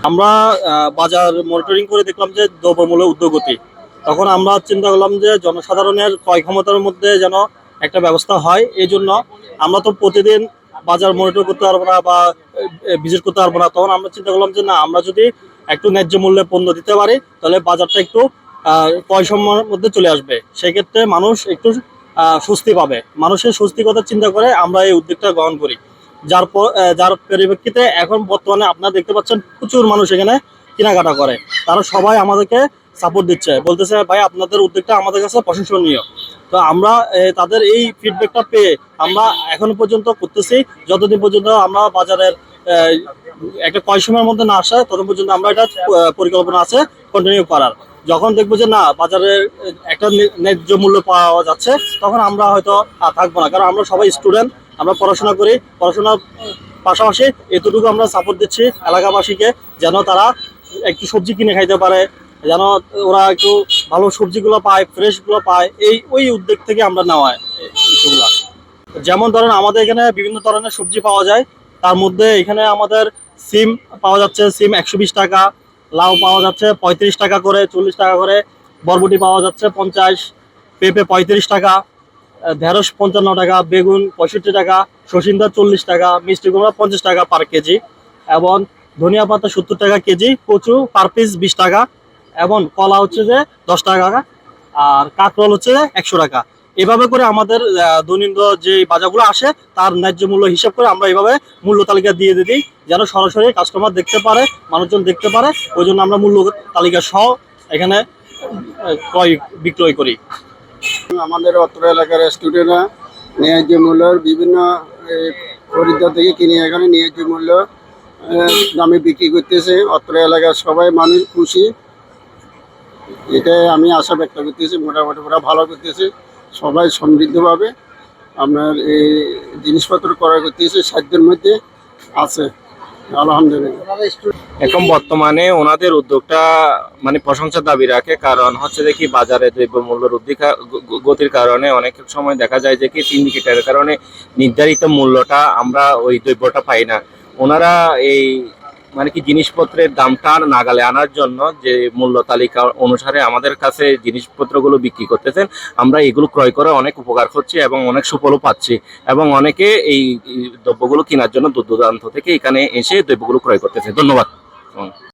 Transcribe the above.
আমরা বাজার মনিটরিং করে দেখলাম যে দ্রব্যমূল্যের ঊর্ধ্বগতি। তখন আমরা চিন্তা করলাম যে জনসাধারণের ক্রয় ক্ষমতার মধ্যে যেন একটা ব্যবস্থা হয়। এই জন্য আমরা তো প্রতিদিন বাজার মনিটর করতে পারবো না বা ভিজিট করতে পারবো না। তখন আমরা চিন্তা করলাম যে না, আমরা যদি একটু ন্যায্য মূল্যে পণ্য দিতে পারি তাহলে বাজারটা একটু ক্রয় সম্মানের মধ্যে চলে আসবে। সেক্ষেত্রে মানুষ একটু স্বস্তি পাবে। মানুষের স্বস্তির কথা চিন্তা করে আমরা এই উদ্যোগটা গ্রহণ করি। যার পরিপ্রেক্ষিতে এখন বর্তমানে আপনারা দেখতে পাচ্ছেন প্রচুর মানুষ এখানে কেনাকাটা করে। তারা সবাই আমাদেরকে সাপোর্ট দিচ্ছে, বলতেছে ভাই আপনাদের উদ্যোগটা আমাদের কাছে প্রশংসনীয়। তো আমরা তাদের এই ফিডব্যাকটা পেয়ে আমরা এখনো পর্যন্ত করতেছি। যতদিন পর্যন্ত আমরা বাজারের একটা ক্রয় সময়ের মধ্যে না আসে ততদিন পর্যন্ত আমরা এটা পরিকল্পনা আছে কন্টিনিউ করার। যখন দেখবো যে না বাজারে একটা ন্যায্য মূল্য পাওয়া যাচ্ছে তখন আমরা হয়তো থাকবো না, কারণ আমরা সবাই স্টুডেন্ট, আমরা পড়াশোনা করি। পড়াশোনার পাশাপাশি এতটুকু আমরা সাপোর্ট দিচ্ছি এলাকাবাসীকে, যেন তারা একটু সবজি কিনে খাইতে পারে, যেন ওরা একটু ভালো সবজিগুলো পায়, ফ্রেশগুলো পায়। ওই উদ্যোগ থেকে আমরা নেওয়া কিছুগুলা। যেমন ধরেন আমাদের এখানে বিভিন্ন ধরনের সবজি পাওয়া যায়। তার মধ্যে এখানে আমাদের সিম পাওয়া যাচ্ছে, সিম 120 টাকা, লাউ পাওয়া যাচ্ছে 35 টাকা করে, 40 টাকা করে, বরবটি পাওয়া যাচ্ছে 50, পেঁপে 35 টাকা, ঢেঁড়স 55 টাকা, বেগুন 65 টাকা, সসিন্দা 40 টাকা, মিষ্টি কুমড়া 50 টাকা পার কেজি, এবং ধনিয়া পাতা 70 টাকা কেজি, কচু পার পিস 20 টাকা, এবং কলা হচ্ছে যে 10 টাকা, আর কাঁকরোল হচ্ছে 100 টাকা। এভাবে করে আমাদের দৈনন্দিন যে বাজারগুলো আসে তার ন্যায্য মূল্য হিসাব করে আমরা এইভাবে মূল্য তালিকা দিয়ে দিই, যেন সরাসরি কাস্টমার দেখতে পারে, মানুষজন দেখতে পারে। ওই জন্য আমরা মূল্য তালিকা সহ এখানে ক্রয় বিক্রয় করি। আমাদের অত্র এলাকার স্টুডেন্টরা ন্যায্য মূল্যের বিভিন্ন খরিদ্দার থেকে কিনে এখানে ন্যায্য মূল্য দামে বিক্রি করতেছে। অত্র এলাকার সবাই মানুষ খুশি, এটাই আমি আশা ব্যক্ত করতেছি। মোটামুটি ওরা ভালো করতেছে, সবাই সমৃদ্ধভাবে আপনার এই জিনিসপত্র ক্রয় করতেছে, সাধ্যের মধ্যে আছে আলহামদুলিল্লাহ। এখন বর্তমানে ওনাদের উদ্যোগটা মানে প্রশংসার দাবি রাখে, কারণ হচ্ছে যে কি বাজারে দ্রব্য মূল্যের গতির কারণে অনেক সময় দেখা যায় যে কি সিন্ডিকেটের কারণে নির্ধারিত মূল্যটা আমরা ওই দ্রব্যটা পাই না। ওনারা এই মানে কি জিনিসপত্রের দামটা নাগালে আনার জন্য যে মূল্য তালিকা অনুসারে আমাদের কাছে জিনিসপত্রগুলো বিক্রি করতেছেন, আমরা এগুলো ক্রয় করে অনেক উপকার হচ্ছে এবং অনেক সুফলও পাচ্ছি, এবং অনেকে এই দ্রব্যগুলো কেনার জন্য দূর দূরান্ত থেকে এখানে এসে দ্রব্যগুলো ক্রয় করতেছে। ধন্যবাদ।